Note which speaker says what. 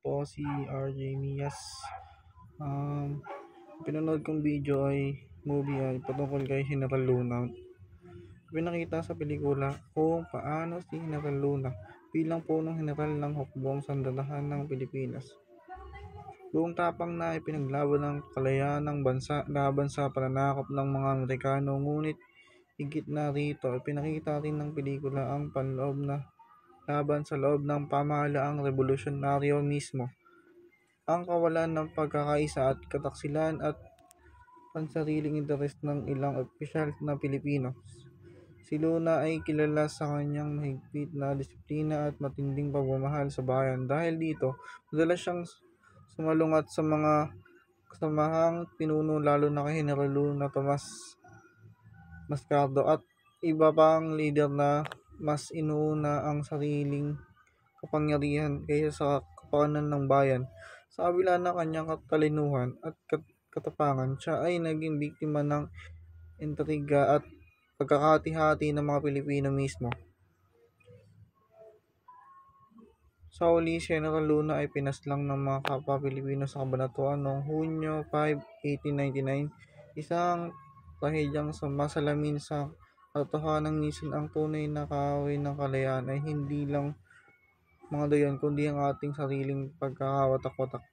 Speaker 1: po si RJ Mias. Pinanood kong video ay movie ay patungkol kay General Luna. Pinakita sa pelikula kung paano si General Luna bilang punong general ng hukbong sandatahang ng Pilipinas. Buong tapang na ipinaglaban ng kalayaan ng bansa laban sa pananakop ng mga Amerikano, ngunit higit na rito ipinakita rin ng pelikula ang panloob na laban sa loob ng pamahalaang revolusyonaryo mismo, ang kawalan ng pagkakaisa at kataksilan at pansariling interes ng ilang opisyal na Pilipino. Si Luna ay kilala sa kanyang mahigpit na disiplina at matinding pagmamahal sa bayan. Dahil dito, madalas siyang sumalungat sa mga kasamahang pinuno, lalo na kay General Luna Tomas Mascardo at iba pang lider na mas inuuna ang sariling kapangyarihan kaysa sa kapakanan ng bayan. Sa kabila ng kanyang katalinuhan at katapangan, siya ay naging biktima ng intriga at pagkakahati-hati ng mga Pilipino mismo. Sa huli, si General Luna ay pinaslang ng mga kapwa Pilipino sa Cabanatuan noong Hunyo 5, 1899, isang trahedyang sumasalamin sa katotohanan. Minsan ang tunay na kaaway ng kalayaan ay hindi lang mga dayon, kundi ang ating sariling pagkakawatak-watak.